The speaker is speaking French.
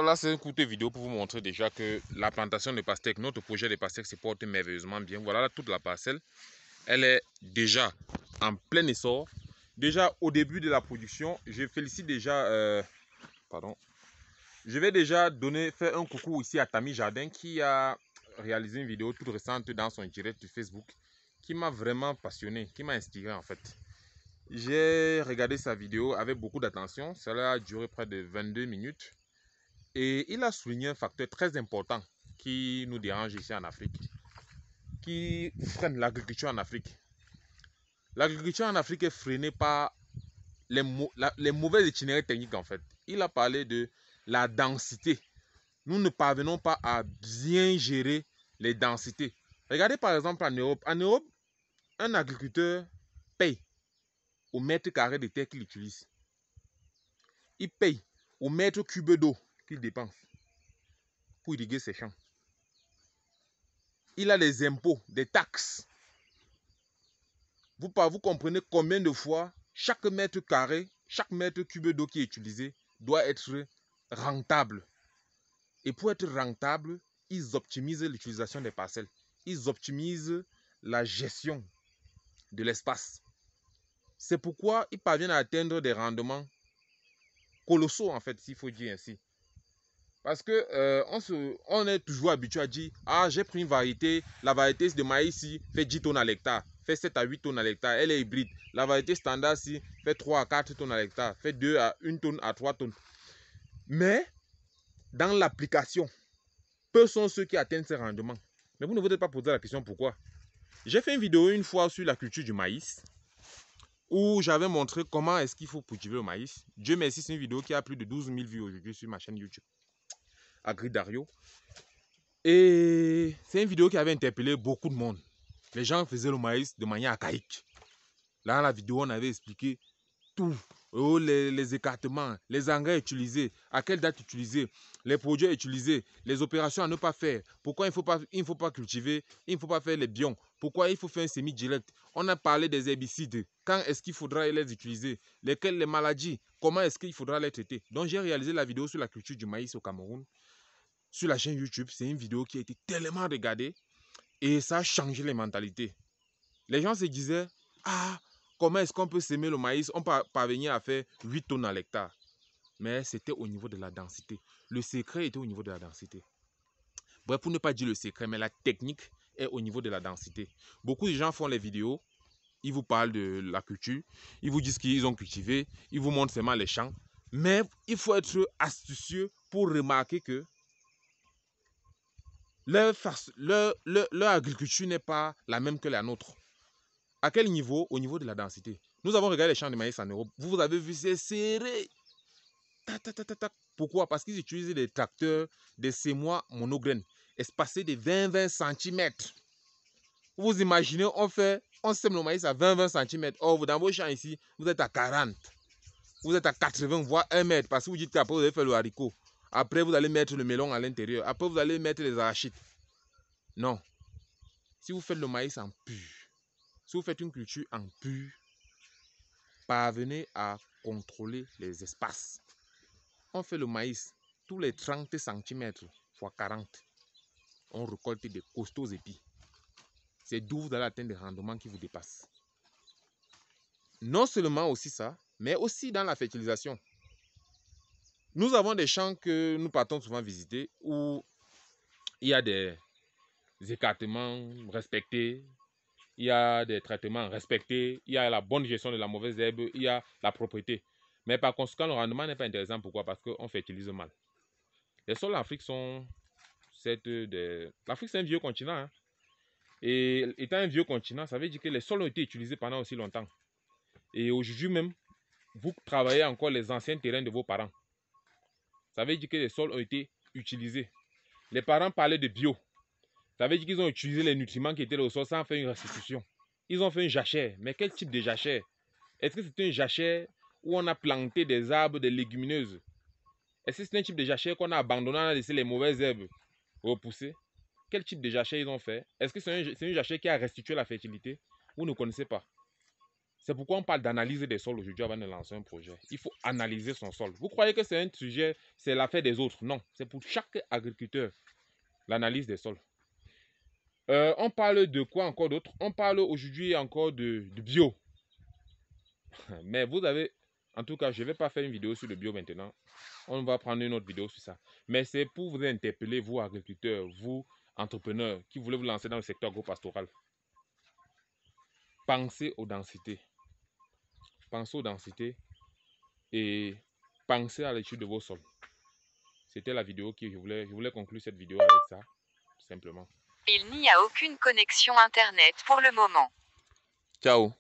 là, c'est une courte vidéo pour vous montrer déjà que la plantation de pastèques, notre projet de pastèques se porte merveilleusement bien. Voilà là, toute la parcelle. Elle est déjà en plein essor. Déjà au début de la production, je félicite déjà... Je vais déjà faire un coucou ici à Tami Jardin qui a réalisé une vidéo toute récente dans son direct de Facebook qui m'a vraiment passionné, qui m'a inspiré en fait. J'ai regardé sa vidéo avec beaucoup d'attention. Cela a duré près de 22 minutes. Et il a souligné un facteur très important qui nous dérange ici en Afrique, qui freine l'agriculture en Afrique. L'agriculture en Afrique est freinée par les mauvais itinéraires techniques en fait. Il a parlé de la densité. Nous ne parvenons pas à bien gérer les densités. Regardez par exemple en Europe. En Europe, un agriculteur paye au mètre carré de terre qu'il utilise. Il paye au mètre cube d'eau qu'il dépense pour irriguer ses champs. Il a des impôts, des taxes. Vous comprenez combien de fois chaque mètre carré, chaque mètre cube d'eau qui est utilisé doit être rentable. Et pour être rentable, ils optimisent l'utilisation des parcelles. Ils optimisent la gestion de l'espace. C'est pourquoi ils parviennent à atteindre des rendements colossaux, en fait, s'il faut dire ainsi. Parce que on est toujours habitué à dire « Ah, j'ai pris une variété, la variété de maïs ici fait 10 tonnes à l'hectare, fait 7 à 8 tonnes à l'hectare, elle est hybride. La variété standard ici fait 3 à 4 tonnes à l'hectare, fait 2 à 1 tonne à 3 tonnes. » Mais, dans l'application, peu sont ceux qui atteignent ces rendements. Mais vous ne vous êtes pas posé la question pourquoi. J'ai fait une vidéo une fois sur la culture du maïs, où j'avais montré comment est-ce qu'il faut cultiver le maïs. Dieu merci, c'est une vidéo qui a plus de 12 000 vues aujourd'hui sur ma chaîne YouTube. Agridario. Et c'est une vidéo qui avait interpellé beaucoup de monde. Les gens faisaient le maïs de manière archaïque. Là, dans la vidéo, on avait expliqué tout. Oh, les écartements, les engrais utilisés, à quelle date utiliser, les produits utilisés, les opérations à ne pas faire, pourquoi il ne faut pas cultiver, il ne faut pas faire les bions, pourquoi il faut faire un semi-direct. On a parlé des herbicides, quand est-ce qu'il faudra les utiliser, lesquelles les maladies, comment est-ce qu'il faudra les traiter. Donc j'ai réalisé la vidéo sur la culture du maïs au Cameroun, sur la chaîne YouTube. C'est une vidéo qui a été tellement regardée et ça a changé les mentalités. Les gens se disaient, ah, comment est-ce qu'on peut s'aimer le maïs? On peut parvenir à faire 8 tonnes à l'hectare. Mais c'était au niveau de la densité. Le secret était au niveau de la densité. Bref, pour ne pas dire le secret, mais la technique est au niveau de la densité. Beaucoup de gens font les vidéos, ils vous parlent de la culture, ils vous disent qu'ils ont cultivé, ils vous montrent seulement les champs. Mais il faut être astucieux pour remarquer que leur agriculture n'est pas la même que la nôtre. À quel niveau? Au niveau de la densité. Nous avons regardé les champs de maïs en Europe. Vous avez vu, c'est serré. Pourquoi? Parce qu'ils utilisent des tracteurs, des semoirs monograines, espacés de 20-20 cm. Vous imaginez, on sème le maïs à 20-20 cm. Or, dans vos champs ici, vous êtes à 40. Vous êtes à 80, voire 1 mètre. Parce que vous dites qu'après, vous allez faire le haricot. Après, vous allez mettre le melon à l'intérieur. Après, vous allez mettre les arachides. Non. Si vous faites le maïs en pur, si vous faites une culture en pur, parvenez à contrôler les espaces. On fait le maïs tous les 30 cm x 40. On récolte des costauds épis. C'est d'où vous allez atteindre des rendements qui vous dépassent. Non seulement aussi ça, mais aussi dans la fertilisation. Nous avons des champs que nous partons souvent visiter où il y a des écartements respectés, il y a des traitements respectés, il y a la bonne gestion de la mauvaise herbe, il y a la propreté. Mais par conséquent, le rendement n'est pas intéressant. Pourquoi? Parce qu'on fertilise mal. Les sols en Afrique sont... L'Afrique, c'est un vieux continent. Hein? Et étant un vieux continent, ça veut dire que les sols ont été utilisés pendant aussi longtemps. Et aujourd'hui même, vous travaillez encore les anciens terrains de vos parents. Ça veut dire que les sols ont été utilisés. Les parents parlaient de bio. Ça veut dire qu'ils ont utilisé les nutriments qui étaient dans le sol sans faire une restitution. Ils ont fait une jachère. Mais quel type de jachère? Est-ce que c'est une jachère où on a planté des arbres, des légumineuses? Est-ce que c'est un type de jachère qu'on a abandonné, on a laissé les mauvaises herbes repousser? Quel type de jachère ils ont fait? Est-ce que c'est une jachère qui a restitué la fertilité? Vous ne connaissez pas. C'est pourquoi on parle d'analyse des sols aujourd'hui avant de lancer un projet. Il faut analyser son sol. Vous croyez que c'est un sujet, c'est l'affaire des autres? Non, c'est pour chaque agriculteur, l'analyse des sols. On parle de quoi encore d'autre? On parle aujourd'hui encore de bio. Mais vous avez, en tout cas, je ne vais pas faire une vidéo sur le bio maintenant. On va prendre une autre vidéo sur ça. Mais c'est pour vous interpeller, vous agriculteurs, vous entrepreneurs qui voulez vous lancer dans le secteur agropastoral. Pensez aux densités. Pensez aux densités et pensez à l'étude de vos sols. C'était la vidéo que je voulais conclure cette vidéo avec ça, tout simplement. Il n'y a aucune connexion internet pour le moment. Ciao.